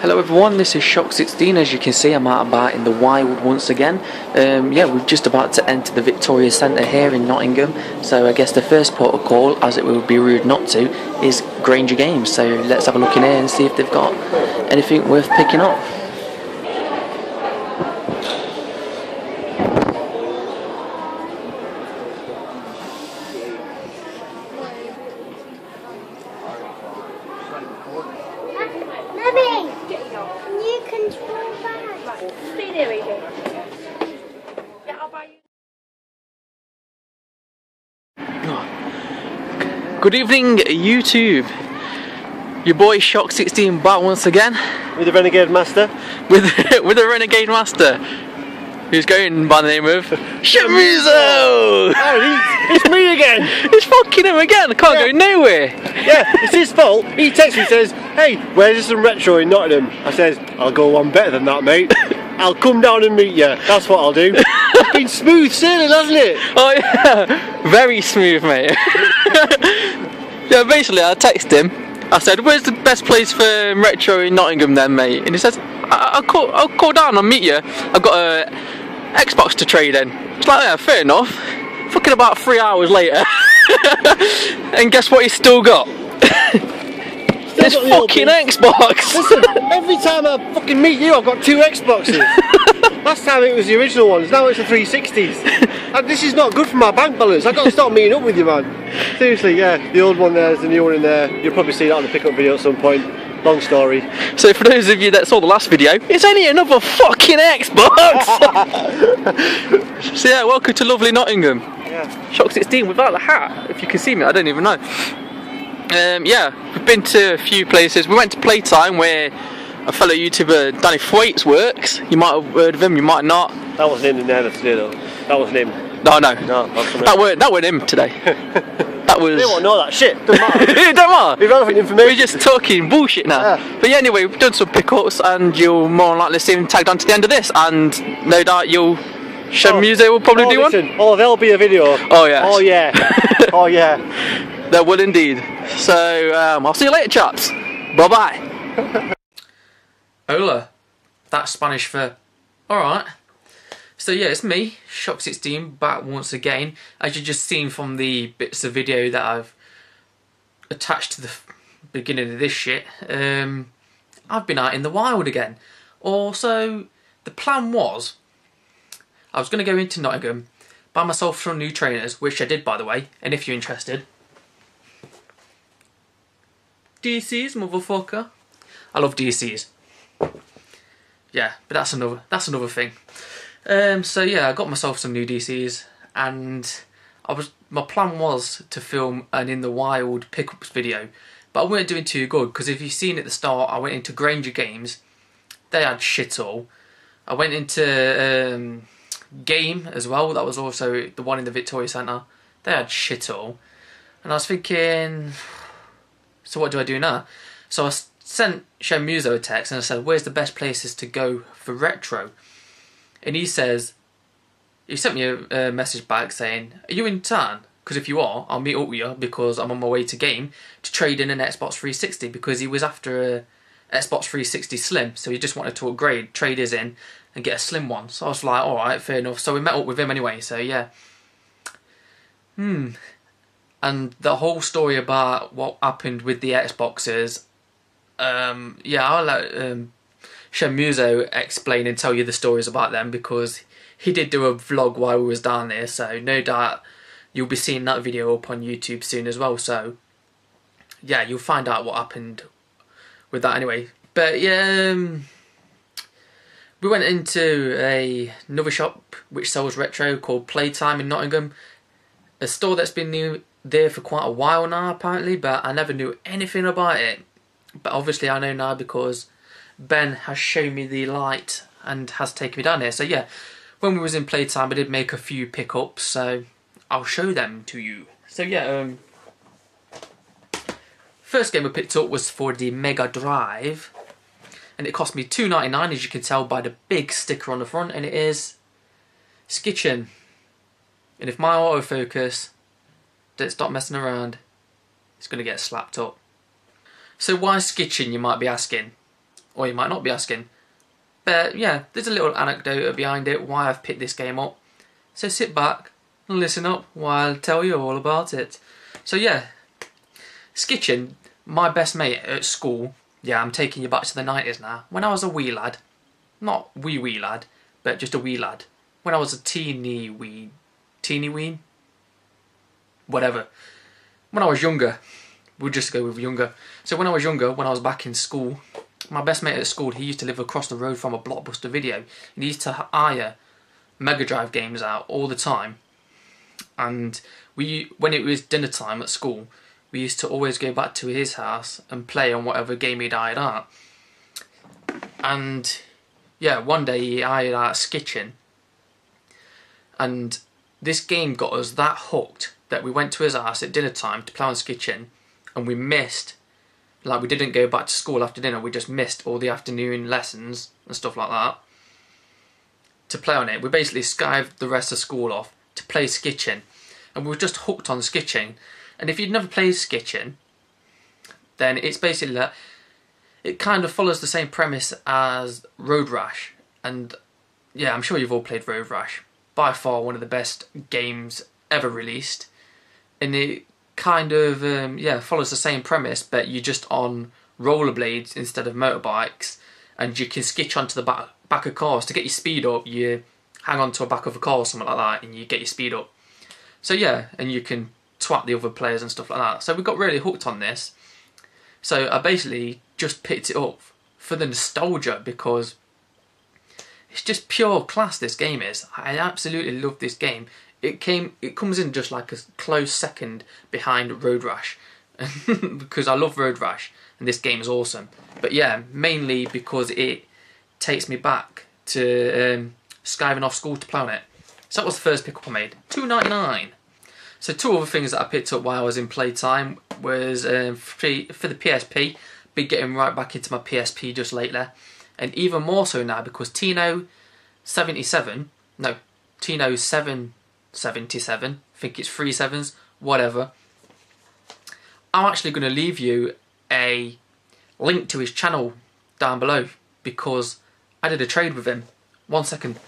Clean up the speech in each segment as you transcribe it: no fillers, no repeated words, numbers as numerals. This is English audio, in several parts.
Hello everyone, this is Shockz 16. As you can see, I'm out and about in the wild once again. Yeah, we're just about to enter the Victoria Centre here in Nottingham. So I guess the first port of call, as it would be rude not to, is Grainger Games. So let's have a look in here and see if they've got anything worth picking up. Good evening, YouTube. Your boy Shockz 16 back once again with the Renegade Master. With a Renegade Master who's going by the name of Shenmueso. Oh, it's me again. It's fucking him again. I can't go nowhere. Yeah, it's his fault. He texts me and says, "Hey, where's some retro in Nottingham?" I says, "I'll go one better than that, mate. I'll come down and meet you. That's what I'll do." It's been smooth sailing, hasn't it? Oh yeah, very smooth, mate. Yeah, basically I texted him. I said, "Where's the best place for retro in Nottingham then, mate?" And he says, I'll call down, I'll meet you. I've got a Xbox to trade in." It's like, yeah, fair enough. Fucking about 3 hours later. And guess what he's still got? His fucking Xbox! Listen, every time I fucking meet you, I've got two Xboxes. Last time it was the original ones, now it's the 360s. And this is not good for my bank balance. I've got to start meeting up with you, man. Seriously, yeah, the old one there's the new one in there. You'll probably see that on the pickup video at some point. Long story. So for those of you that saw the last video, it's only another fucking Xbox! So yeah, welcome to lovely Nottingham. Yeah. Shockz 16 without the hat, if you can see me, I don't even know. Yeah, we've been to a few places. We went to Playtime where a fellow YouTuber, Danny Thwaites, works. You might have heard of him, you might not. That wasn't him in there today though. That wasn't him. No, no. No, that weren't him today. That was... They won't know that shit, doesn't matter. It don't matter. Irrelevant information. We're just talking bullshit now. Yeah. But yeah, anyway, we've done some pickups and you'll more than likely see him tagged on to the end of this, and no doubt Shenmueso will probably do one. Oh, there'll be a video. Oh yeah. Oh yeah. Oh yeah. There will indeed. So I'll see you later, chaps. Bye bye. Hola. That's Spanish for alright. So yeah, it's me, Shockz 16, back once again. As you've just seen from the bits of video that I've attached to the beginning of this shit, I've been out in the wild again. Also, the plan was, I was going to go into Nottingham, buy myself some new trainers, which I did by the way, and if you're interested. DCs, motherfucker. I love DCs. Yeah, but that's another thing. So yeah, I got myself some new DCs, and my plan was to film an in the wild pickups video, but I weren't doing too good because if you've seen at the start, I went into Grainger Games. They had shit all. I went into Game as well. That was also the one in the Victoria Centre. They had shit all, and I was thinking, so what do I do now? So I sent Shenmueso a text and I said, "Where's the best places to go for retro?" And he sent me a message back saying, "Are you in town? Because if you are, I'll meet up with you because I'm on my way to Game to trade in an Xbox 360 because he was after a Xbox 360 Slim, so he just wanted to upgrade, trade his in and get a Slim one." So I was like, alright, fair enough. So we met up with him anyway, so yeah. And the whole story about what happened with the Xboxes, yeah, I'll let Shenmueso explain and tell you the stories about them because he did do a vlog while we was down there, so no doubt you'll be seeing that video up on YouTube soon as well. So yeah, you'll find out what happened with that anyway. But yeah, we went into another shop which sells retro called Playtime in Nottingham, a store that's been there for quite a while now apparently, but I never knew anything about it. But obviously I know now because Ben has shown me the light and has taken me down here. So yeah, when we was in Playtime I did make a few pickups, so I'll show them to you. So yeah, first game I picked up was for the Mega Drive, and it cost me £2.99 as you can tell by the big sticker on the front, and it is Skitchin. And if my autofocus don't stop messing around, it's going to get slapped up. So why Skitchin, you might be asking? or you might not be asking. But yeah, there's a little anecdote behind it, why I've picked this game up. So sit back and listen up while I tell you all about it. So yeah, Skitchin, my best mate at school. Yeah, I'm taking you back to the 90s now. When I was a wee lad, not wee lad, but just a wee lad. When I was a teeny ween, whatever. When I was younger, we'll just go with younger. So when I was younger, when I was back in school, my best mate at school, he used to live across the road from a Blockbuster Video. And he used to hire Mega Drive games out all the time. And when it was dinner time at school, we used to always go back to his house and play on whatever game he'd hired out. And yeah, one day he hired out Skitchin. And this game got us that hooked that we went to his house at dinner time to play on Skitchin, and we missed, like we didn't go back to school after dinner, we just missed all the afternoon lessons and stuff like that to play on it. We basically skived the rest of school off to play Skitchin, and we were just hooked on Skitchin. And if you'd never played Skitchin, then it's basically that it kind of follows the same premise as Road Rash. And yeah, I'm sure you've all played Road Rash. By far one of the best games ever released. And it kind of yeah, follows the same premise, but you're just on rollerblades instead of motorbikes, and you can skitch onto the back of cars. To get your speed up, you hang on to a back of a car or something like that, and you get your speed up. So yeah, and you can twat the other players and stuff like that. So we got really hooked on this. So I basically just picked it up for the nostalgia, because it's just pure class, this game is. I absolutely love this game. It comes in just like a close second behind Road Rash, because I love Road Rash and this game is awesome. But yeah, mainly because it takes me back to skiving off school to play on it. So that was the first pick up I made, $2.99. So two other things that I picked up while I was in playtime was for the PSP. Been getting right back into my PSP just lately, and even more so now because Tino 777, I think it's 3 sevens, whatever. I'm actually going to leave you a link to his channel down below, because I did a trade with him. 1 second.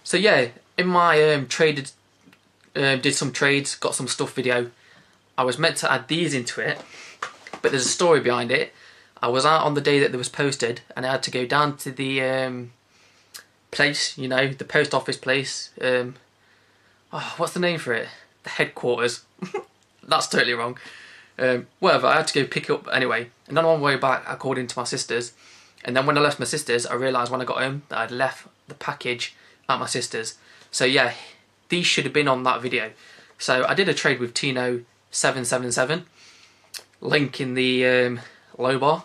So yeah, in my did some trades, got some stuff video. I was meant to add these into it, but there's a story behind it. I was out on the day that it was posted, and I had to go down to the place, you know, the post office place. What's the name for it? The headquarters. That's totally wrong. Whatever, I had to go pick it up anyway. And then on my way back, I called into my sister's. And then when I left my sister's, I realised when I got home that I'd left the package at my sister's. So yeah, these should have been on that video. So I did a trade with Tino 777. Link in the low bar.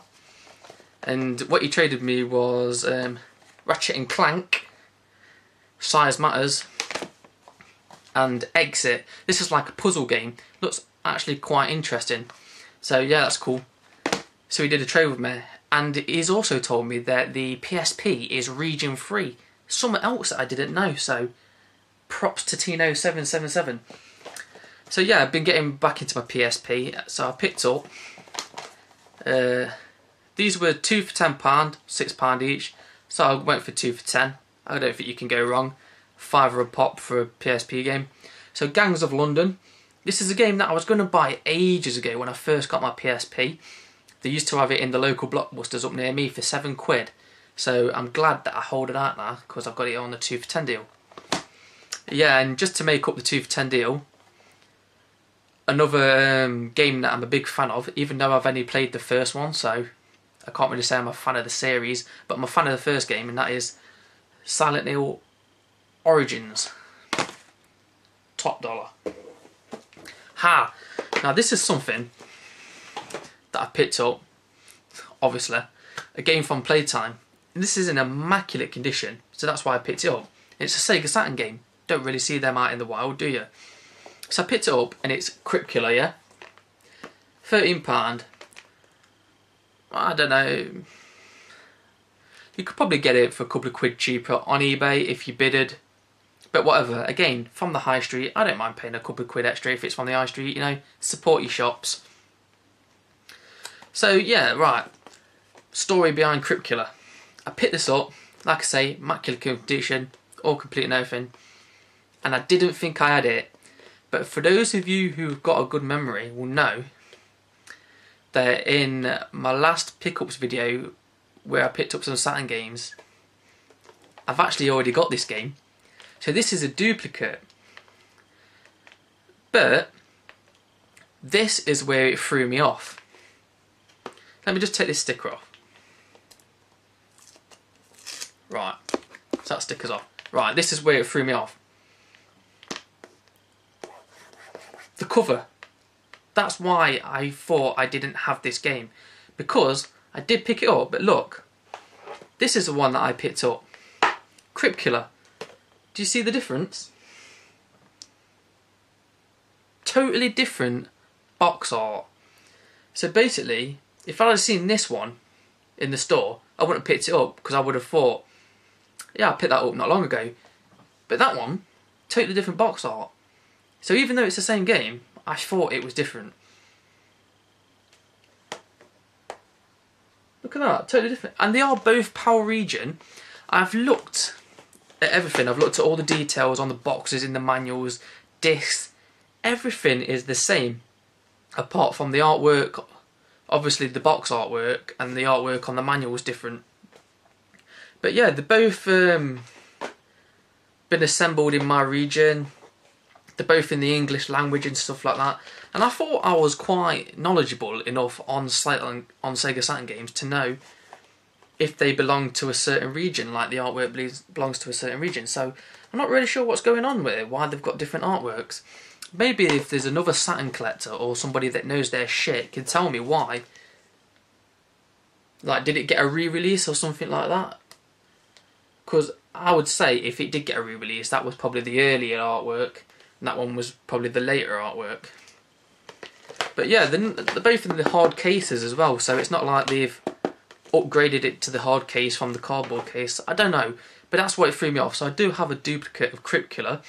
And what he traded me was Ratchet and Clank, Size Matters, and Exit. This is like a puzzle game. Looks actually quite interesting. So yeah, that's cool. So he did a trade with me, and he's also told me that the PSP is region free. Something else that I didn't know. So props to Tino 777. So yeah, I've been getting back into my PSP. So I picked up. These were 2 for £10, £6 each. So I went for 2 for 10. I don't think you can go wrong. £5 a pop for a PSP game. So Gangs of London. This is a game that I was going to buy ages ago when I first got my PSP. They used to have it in the local Blockbusters up near me for £7. So I'm glad that I hold it out now, because I've got it on the 2 for 10 deal. Yeah, and just to make up the 2 for 10 deal, another game that I'm a big fan of, even though I've only played the first one, so I can't really say I'm a fan of the series, but I'm a fan of the first game, and that is Silent Hill Origins. Top dollar. Ha! Now this is something that I picked up, obviously, a game from Playtime. And this is in immaculate condition, so that's why I picked it up. It's a Sega Saturn game. Don't really see them out in the wild, do you? So I picked it up, and it's Cripula, yeah? £13. I don't know. You could probably get it for a couple of quid cheaper on eBay if you bidded. But whatever, again, from the high street, I don't mind paying a couple of quid extra if it's from the high street, you know, support your shops. So yeah, right, story behind Crypt Killer. I picked this up, like I say, immaculate condition, all complete and everything, and I didn't think I had it. But for those of you who've got a good memory will know that in my last pickups video where I picked up some Saturn games, I've actually already got this game. So this is a duplicate. But this is where it threw me off. Let me just take this sticker off. Right, so that sticker's off. Right, this is where it threw me off. The cover. That's why I thought I didn't have this game. Because I did pick it up, but look. This is the one that I picked up. Crypt Killer. Do you see the difference? Totally different box art. So basically, if I had seen this one in the store, I wouldn't have picked it up because I would have thought, yeah, I picked that up not long ago. But that one, totally different box art. So even though it's the same game, I thought it was different. Look at that, totally different. And they are both Power Region. I've looked at everything. I've looked at all the details on the boxes, in the manuals, discs. Everything is the same, apart from the artwork. Obviously the box artwork and the artwork on the manual is different. But yeah, they're both been assembled in my region. They're both in the English language and stuff like that. And I thought I was quite knowledgeable enough on Sega Saturn games to know if they belong to a certain region, like the artwork belongs to a certain region. So I'm not really sure what's going on with it, why they've got different artworks. Maybe if there's another Saturn collector or somebody that knows their shit can tell me why. Like, did it get a re-release or something like that? Because I would say if it did get a re-release, that was probably the earlier artwork, and that one was probably the later artwork. But yeah, they're both in the hard cases as well, so it's not like they've upgraded it to the hard case from the cardboard case. I don't know, but that's what it threw me off. So I do have a duplicate of Crypt Killer,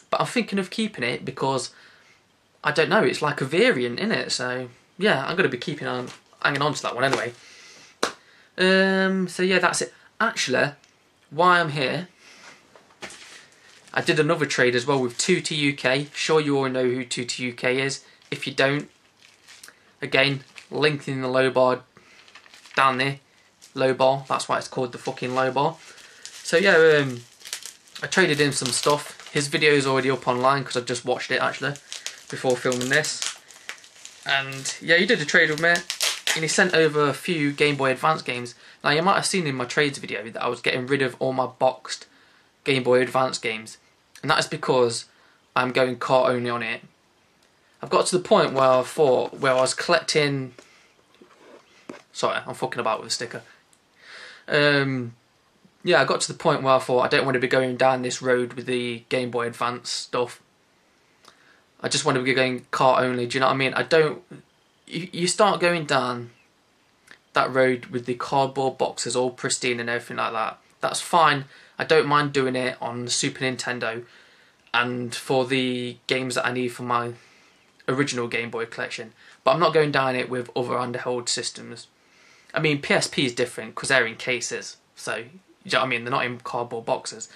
but I'm thinking of keeping it because, I don't know, it's like a variant, in it. So yeah, I'm going to be hanging on to that one anyway. So yeah, that's it. Actually, why I'm here, I did another trade as well with 2T UK. Sure, you all know who 2T UK is. If you don't, again, link in the low bar down there. Low bar, that's why it's called the fucking low bar. So yeah, I traded in some stuff. His video is already up online because I just watched it actually before filming this. And yeah, he did a trade with me and he sent over a few Game Boy Advance games. Now you might have seen in my trades video that I was getting rid of all my boxed Game Boy Advance games. And that is because I'm going cart only on it. I've got to the point where I was collecting... Sorry, I'm fucking about with a sticker. Yeah, I got to the point where I thought I don't want to be going down this road with the Game Boy Advance stuff. I just want to be going cart only, do you know what I mean? I don't... You start going down that road with the cardboard boxes all pristine and everything like that. That's fine. I don't mind doing it on the Super Nintendo and for the games that I need for my original Game Boy collection. But I'm not going down it with other handheld systems. I mean, PSP is different because they're in cases. So, you know what I mean? They're not in cardboard boxes.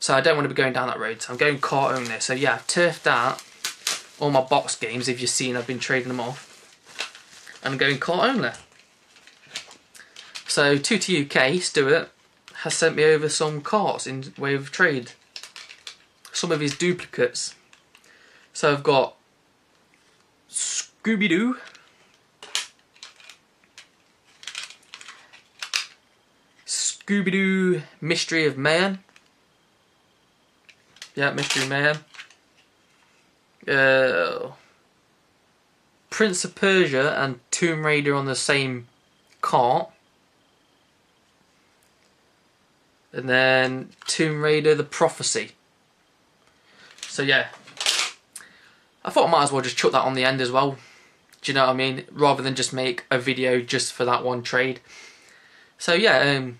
So I don't want to be going down that road. So I'm going cart only. So yeah, I've turfed out all my box games. If you've seen, I've been trading them off. And I'm going cart only. So 2T UK, Stuart, has sent me over some carts in way of trade. Some of his duplicates. So I've got Scooby-Doo, Scooby-Doo Mystery of Mayhem. Yeah, Mystery of Mayhem. Prince of Persia and Tomb Raider on the same cart. And then Tomb Raider The Prophecy. So yeah, I thought I might as well just chuck that on the end as well. Do you know what I mean? Rather than just make a video just for that one trade. So yeah,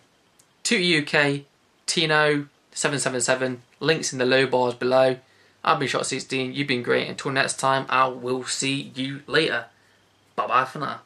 2 UK, Tino 777, Links in the low bars below. I've been Shockz16, you've been great. Until next time, I will see you later. Bye bye for now.